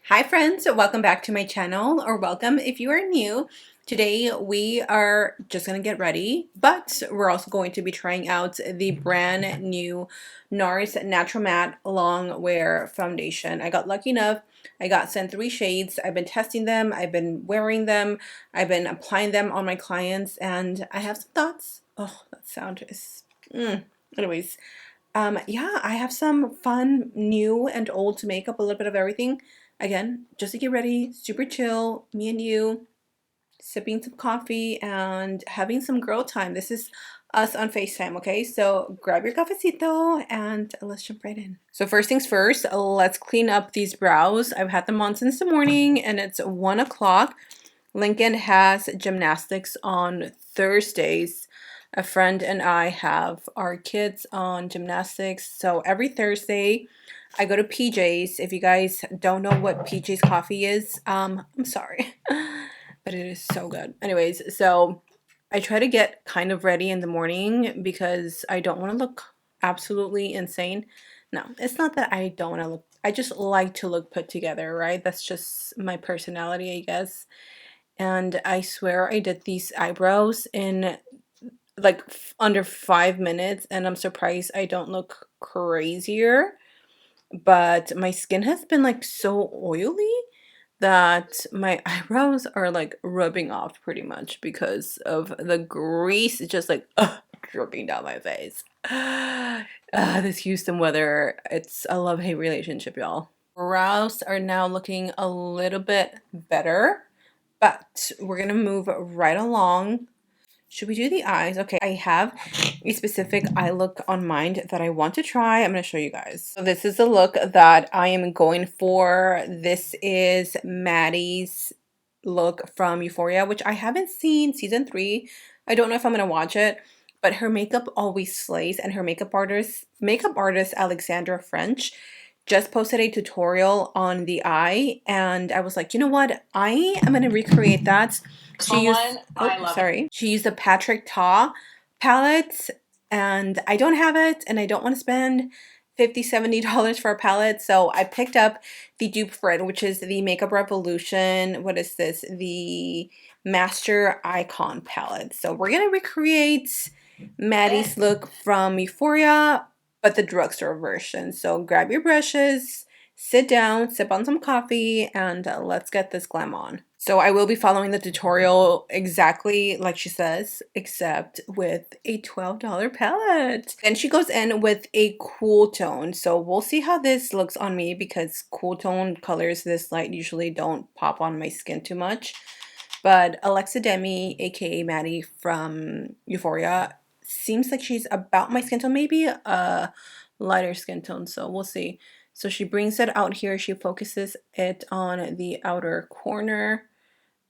Hi friends, welcome back to my channel, or welcome if you are new. Today we are just going to get ready, but we're also going to be trying out the brand new NARS Natural Matte Longwear Foundation. I got lucky enough, I got sent 3 shades. I've been testing them, I've been wearing them, I've been applying them on my clients, and I have some thoughts. Oh, that sound is... Anyways, yeah, I have some fun new and old makeup, a little bit of everything. Again, just to get ready, super chill, me and you, sipping some coffee and having some girl time. This is us on FaceTime, okay? So grab your cafecito and let's jump right in. So first things first, let's clean up these brows. I've had them on since the morning and it's 1 o'clock. Lincoln has gymnastics on Thursdays. A friend and I have our kids on gymnastics. So every Thursday, I go to PJ's. If you guys don't know what PJ's coffee is, I'm sorry, but it is so good. Anyways, so I try to get kind of ready in the morning because I don't want to look absolutely insane. No, it's not that I don't want to look. I just like to look put together, right? That's just my personality, I guess. And I swear I did these eyebrows in like under 5 minutes, and I'm surprised I don't look crazier. But my skin has been like so oily that my eyebrows are like rubbing off pretty much because of the grease just like dripping down my face. This Houston weather, it's a love-hate relationship, y'all. Brows are now looking a little bit better, but we're gonna move right along. Should we do the eyes? Okay, I have a specific eye look on mind that I want to try. I'm going to show you guys. So this is the look that I am going for. This is Maddie's look from Euphoria, which I haven't seen season 3. I don't know if I'm going to watch it, but her makeup always slays, and her makeup artist Alexandra French just posted a tutorial on the eye, and I was like, you know what? I am going to recreate that. She used a Patrick Ta palette, and I don't have it, and I don't want to spend $50-$70 for a palette, so I picked up the dupe for it, which is the Makeup Revolution. What is this? The Master Icon palette. So we're gonna recreate Maddie's look from Euphoria, but the drugstore version. So grab your brushes, sit down, sip on some coffee, and let's get this glam on. So I will be following the tutorial exactly like she says, except with a $12 palette. Then she goes in with a cool tone. So we'll see how this looks on me because cool tone colors this light usually don't pop on my skin too much. But Alexa Demi, aka Maddie from Euphoria, seems like she's about my skin tone, maybe a lighter skin tone, so we'll see. So she brings it out here, she focuses it on the outer corner,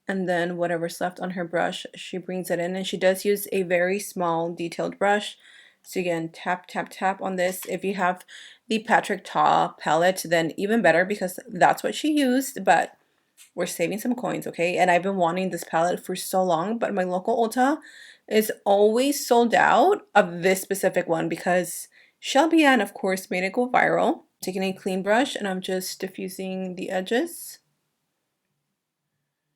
and then whatever's left on her brush, she brings it in, and she does use a very small detailed brush. So again, tap, tap, tap on this. If you have the Patrick Ta palette, then even better because that's what she used, but we're saving some coins, okay? And I've been wanting this palette for so long, but my local Ulta is always sold out of this specific one because Shelby Ann, of course, made it go viral. Taking a clean brush and I'm just diffusing the edges.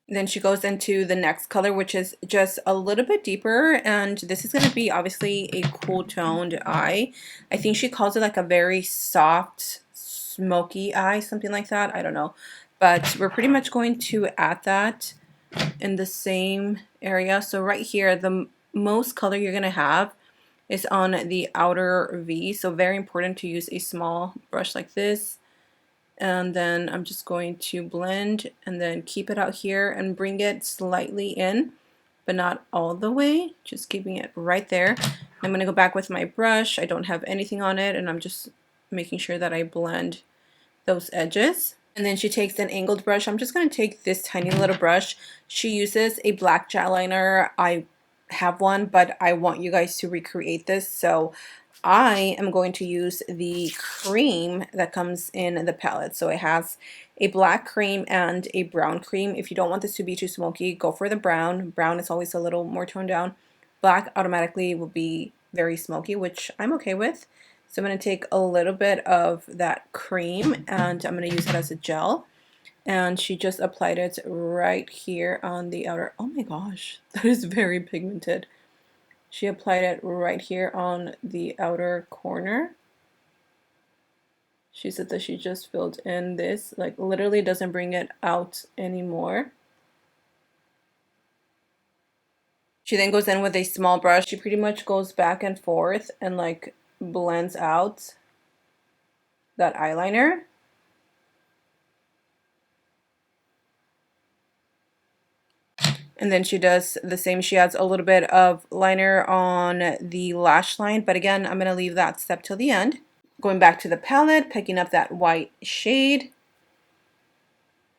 Then she goes into the next color, which is just a little bit deeper, and this is going to be obviously a cool toned eye. I think she calls it like a very soft, smoky eye, something like that. I don't know. But we're pretty much going to add that in the same area. So right here, the most color you're going to have is on the outer V. So very important to use a small brush like this. And then I'm just going to blend and then keep it out here and bring it slightly in, but not all the way, just keeping it right there. I'm going to go back with my brush. I don't have anything on it, and I'm just making sure that I blend those edges. And then she takes an angled brush. I'm just going to take this tiny little brush. She uses a black jet liner. I have one, but I want you guys to recreate this, so I am going to use the cream that comes in the palette. So it has a black cream and a brown cream. If you don't want this to be too smoky, go for the brown. Brown is always a little more toned down. Black automatically will be very smoky, which I'm okay with. So I'm going to take a little bit of that cream and I'm going to use it as a gel. and she just applied it right here on the outer. Oh my gosh, that is very pigmented. She applied it right here on the outer corner. She said that she just filled in this, like literally doesn't bring it out anymore. She then goes in with a small brush. She pretty much goes back and forth and like blends out that eyeliner. And then she does the same. She adds a little bit of liner on the lash line, but again, I'm going to leave that step till the end. Going back to the palette, picking up that white shade.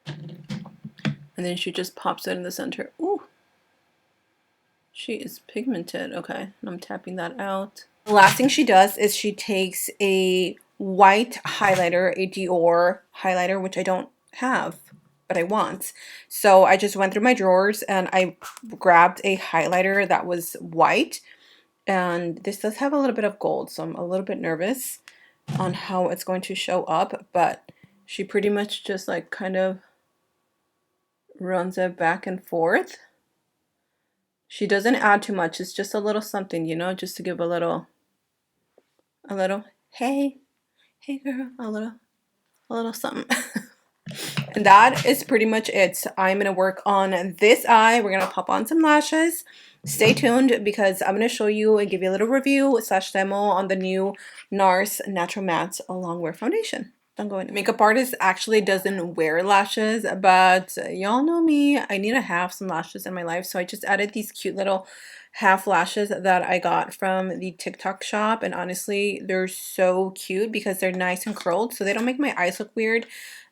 And then she just pops it in the center. Ooh, she is pigmented. Okay, and I'm tapping that out. The last thing she does is she takes a white highlighter, a Dior highlighter, which I don't have, but I want. So I just went through my drawers and I grabbed a highlighter that was white. And this does have a little bit of gold, so I'm a little bit nervous on how it's going to show up, but she pretty much just like kind of runs it back and forth. She doesn't add too much. It's just a little something, you know, just to give a little, hey, hey girl, a little something. And that is pretty much it. I'm going to work on this eye. We're going to pop on some lashes. Stay tuned because I'm going to show you and give you a little review / demo on the new NARS Natural Matte Longwear Foundation. Don't go in. Makeup artist actually doesn't wear lashes, but y'all know me. I need to have some lashes in my life, so I just added these cute little half lashes that I got from the TikTok shop, and honestly, they're so cute because they're nice and curled, so they don't make my eyes look weird.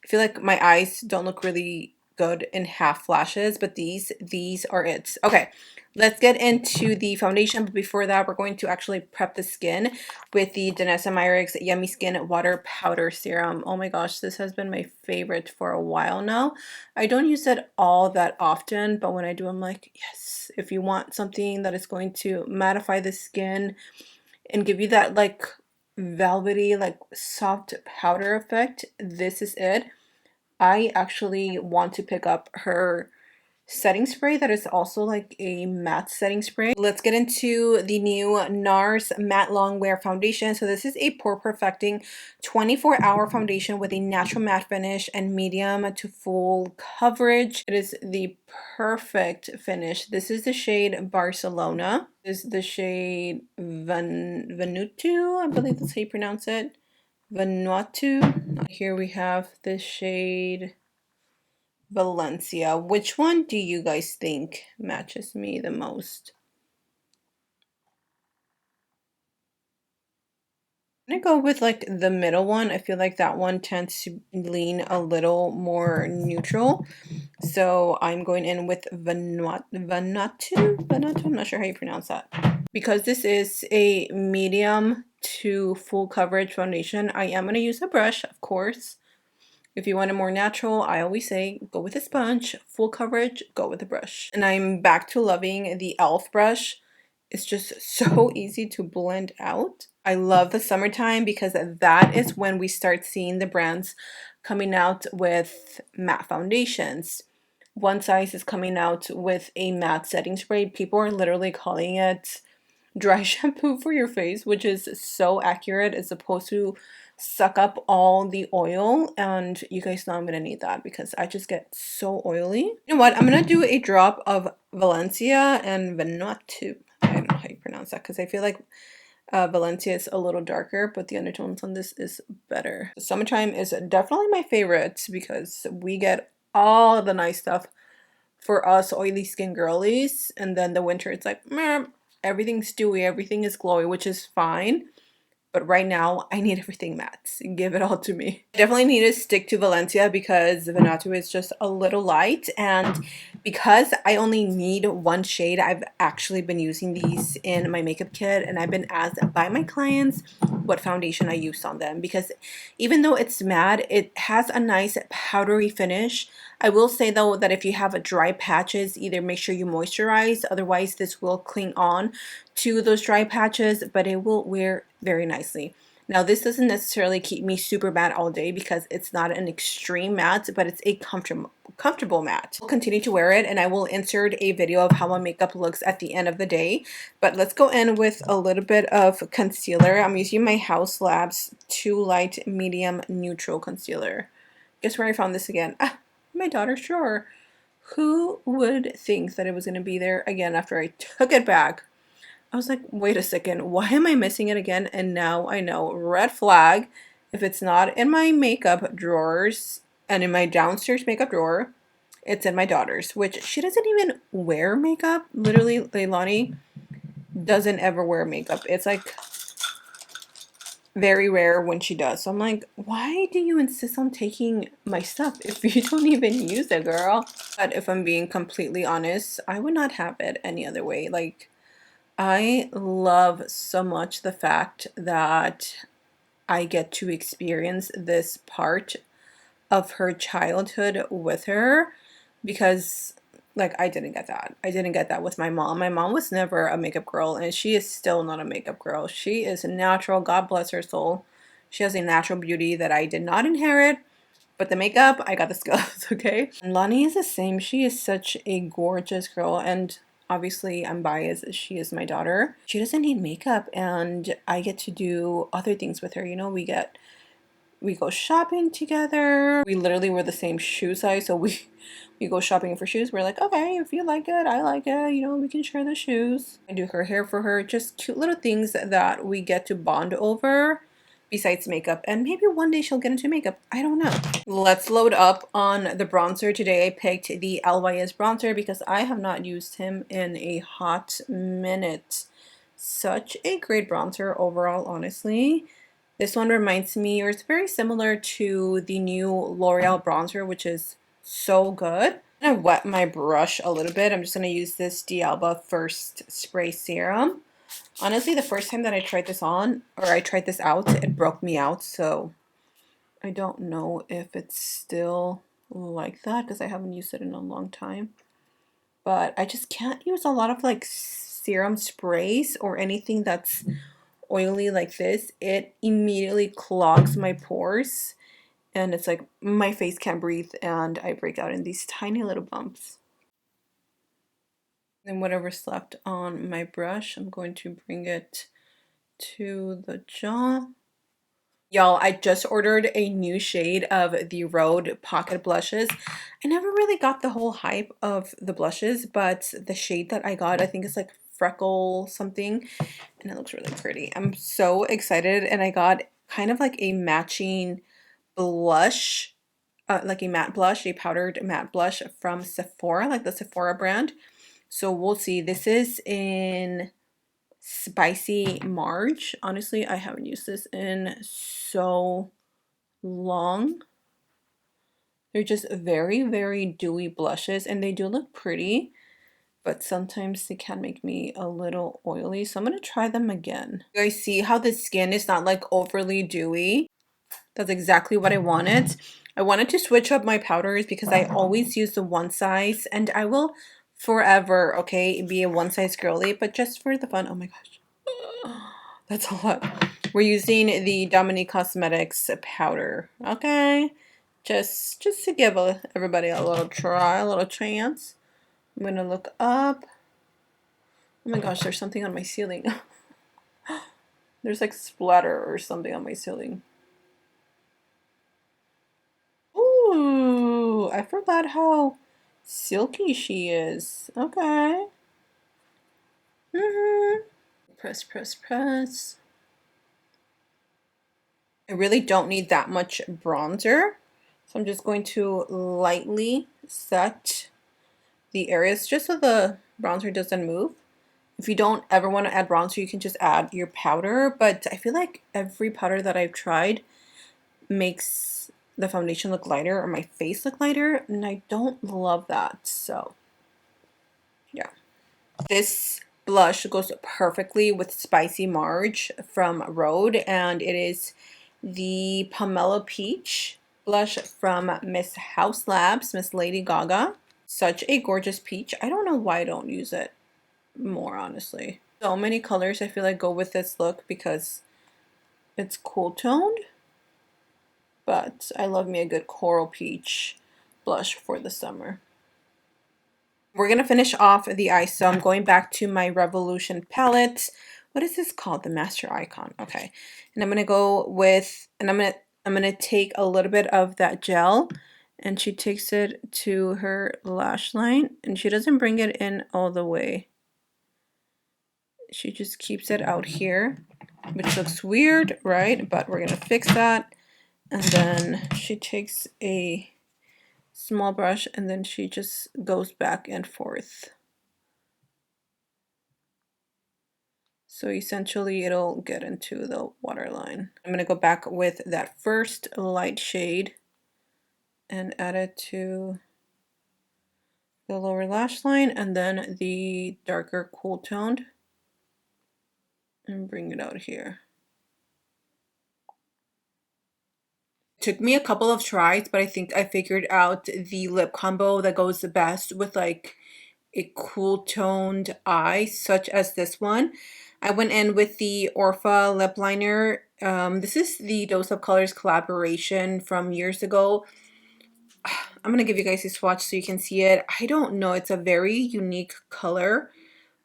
I feel like my eyes don't look really good in half lashes, but these are it. Okay, let's get into the foundation, but before that, we're going to actually prep the skin with the Danessa Myricks Yummy Skin Water Powder Serum. Oh my gosh, this has been my favorite for a while now. I don't use it all that often, but when I do, I'm like, yes. If you want something that is going to mattify the skin and give you that like velvety, like soft powder effect, this is it. I actually want to pick up her setting spray that is also like a matte setting spray. Let's get into the new NARS Matte Longwear Foundation. So this is a pore perfecting 24-hour foundation with a natural matte finish and medium to full coverage. It is the perfect finish. This is the shade Barcelona. This is the shade Vanuatu, I believe that's how you pronounce it. Vanuatu. Here we have the shade Valencia. Which one do you guys think matches me the most? I'm gonna go with like the middle one. I feel like that one tends to lean a little more neutral. So I'm going in with Vanuatu. I'm not sure how you pronounce that. Because this is a medium to full coverage foundation, I am going to use a brush, of course. If you want it more natural, I always say go with a sponge. Full coverage, go with a brush. And I'm back to loving the e.l.f. brush. It's just so easy to blend out. I love the summertime because that is when we start seeing the brands coming out with matte foundations. One Size is coming out with a matte setting spray. People are literally calling it dry shampoo for your face, which is so accurate. It's supposed to suck up all the oil, and you guys know I'm gonna need that because I just get so oily. You know what? I'm gonna do a drop of Valencia and Vanuatu. I don't know how you pronounce that because I feel like Valencia is a little darker, but the undertones on this is better. Summertime is definitely my favorite because we get all the nice stuff for us oily skin girlies, and then the winter it's like meh, everything's dewy, everything is glowy, which is fine. But right now, I need everything matte. Give it all to me. I definitely need to stick to Valencia because Vanuatu is just a little light. And because I only need one shade, I've actually been using these in my makeup kit. And I've been asked by my clients what foundation I use on them. Because even though it's matte, it has a nice powdery finish. I will say though that if you have dry patches, either make sure you moisturize. Otherwise, this will cling on to those dry patches, but it will wear very nicely. Now, this doesn't necessarily keep me super matte all day because it's not an extreme matte, but it's a comfortable matte. I'll continue to wear it, and I will insert a video of how my makeup looks at the end of the day. But let's go in with a little bit of concealer. I'm using my Haus Labs Too Light Medium Neutral Concealer. Guess where I found this again? Ah, my daughter's drawer. Who would think that it was going to be there again after I took it back? I was like, wait a second, why am I missing it again? And now I know, red flag. If it's not in my makeup drawers and in my downstairs makeup drawer, it's in my daughter's, which she doesn't even wear makeup. Literally, Leilani doesn't ever wear makeup. It's like very rare when she does. So I'm like, why do you insist on taking my stuff if you don't even use it, girl? But if I'm being completely honest, I would not have it any other way. Like, I love so much the fact that I get to experience this part of her childhood with her, because like I didn't get that. I didn't get that with my mom. My mom was never a makeup girl, and she is still not a makeup girl. She is natural. God bless her soul. She has a natural beauty that I did not inherit. But the makeup, I got the skills, okay? And Lonnie is the same. She is such a gorgeous girl, and obviously I'm biased. She is my daughter. She doesn't need makeup, and I get to do other things with her. You know, we go shopping together. We literally were the same shoe size, so we go shopping for shoes. We're like, okay, if you like it, I like it, you know, we can share the shoes. I do her hair for her. Just cute little things that we get to bond over besides makeup. And maybe one day she'll get into makeup. I don't know. Let's load up on the bronzer. Today I picked the LYS bronzer because I have not used him in a hot minute. Such a great bronzer overall, honestly. This one reminds me, or it's very similar to the new L'Oreal bronzer, which is so good. I'm gonna wet my brush a little bit. I'm just gonna use this D'Alba First Spray Serum. Honestly, the first time that I tried this on, or I tried this out, it broke me out, so I don't know if it's still like that because I haven't used it in a long time. But I just can't use a lot of like serum sprays or anything that's oily like this. It immediately clogs my pores, and it's like my face can't breathe and I break out in these tiny little bumps. And whatever's left on my brush, I'm going to bring it to the jaw. Y'all, I just ordered a new shade of the Rhode Pocket Blushes. I never really got the whole hype of the blushes, but the shade that I got, I think it's like freckle something, and it looks really pretty. I'm so excited, and I got kind of like a matching blush, like a matte blush, a powdered matte blush from Sephora, like the Sephora brand. So we'll see. This is in Spicy Marge. Honestly, I haven't used this in so long. They're just very, very dewy blushes, and they do look pretty, but sometimes they can make me a little oily. So I'm going to try them again. You guys see how the skin is not like overly dewy? That's exactly what I wanted. I wanted to switch up my powders because I always use the one size, and I will forever, okay, be a one size girly, but just for the fun. Oh my gosh. That's a lot. We're using the Dominique Cosmetics powder, okay? Just to give everybody a little try, a little chance. I'm gonna look up. Oh my gosh, there's something on my ceiling. There's like splatter or something on my ceiling. Ooh, I forgot how silky she is. Okay. Press, press, press. I really don't need that much bronzer. So I'm just going to lightly set the areas just so the bronzer doesn't move. If you don't ever want to add bronzer, you can just add your powder. But I feel like every powder that I've tried makes the foundation look lighter or my face look lighter, and I don't love that. So yeah. This blush goes perfectly with Spicy Marge from Rhode, and it is the Pomelo Peach blush from Miss Haus Labs, Miss Lady Gaga. Such a gorgeous peach. I don't know why I don't use it more, honestly. So many colors I feel like go with this look because It's cool toned, but I love me a good coral peach blush for the summer. We're gonna finish off the eye, so I'm going back to my Revolution palette. What is this called? The Master Icon. Okay, and I'm gonna go with, and I'm gonna take a little bit of that gel, and she takes it to her lash line, and she doesn't bring it in all the way. She just keeps it out here, which looks weird, right? But we're gonna fix that. And then she takes a small brush and then she just goes back and forth. So essentially it'll get into the waterline. I'm gonna go back with that first light shade and add it to the lower lash line, and then the darker cool toned, and bring it out here. It took me a couple of tries, but I think I figured out the lip combo that goes the best with like a cool toned eye such as this one. I went in with the Orpha lip liner. This is the Dose of Colors collaboration from years ago. I'm gonna give you guys a swatch so you can see it. I don't know, it's a very unique color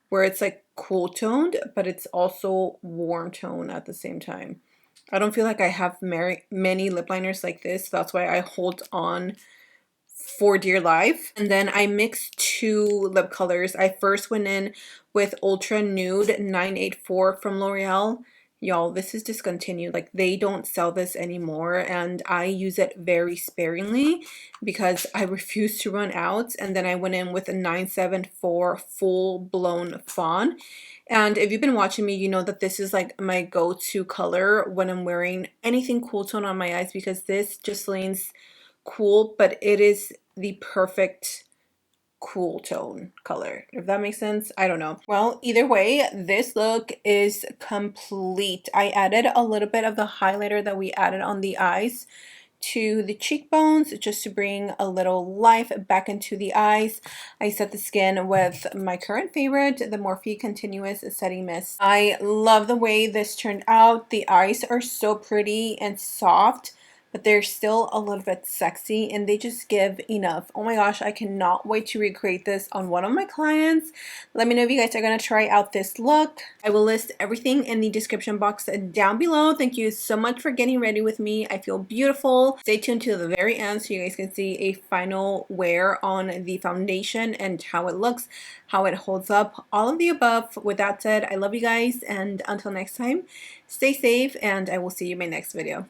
where it's like cool toned, but it's also warm tone at the same time. I don't feel like I have many lip liners like this. That's why I hold on for dear life. And then I mixed two lip colors. I first went in with Ultra Nude 984 from L'Oreal. Y'all, this is discontinued. Like, they don't sell this anymore, and I use it very sparingly because I refuse to run out. And then I went in with a 974 Full Blown Fawn. And if you've been watching me, you know that this is like my go-to color when I'm wearing anything cool tone on my eyes, because this just leans cool, but it is the perfect cool tone color, if that makes sense. I don't know. Well, either way, this look is complete. I added a little bit of the highlighter that we added on the eyes to the cheekbones just to bring a little life back into the eyes. I set the skin with my current favorite, the Morphe Continuous Setting Mist. I love the way this turned out. The eyes are so pretty and soft, but they're still a little bit sexy, and they just give enough. Oh my gosh, I cannot wait to recreate this on one of my clients. Let me know if you guys are going to try out this look. I will list everything in the description box down below. Thank you so much for getting ready with me. I feel beautiful. Stay tuned to the very end so you guys can see a final wear on the foundation and how it looks, how it holds up, all of the above. With that said, I love you guys, and until next time, stay safe, and I will see you in my next video.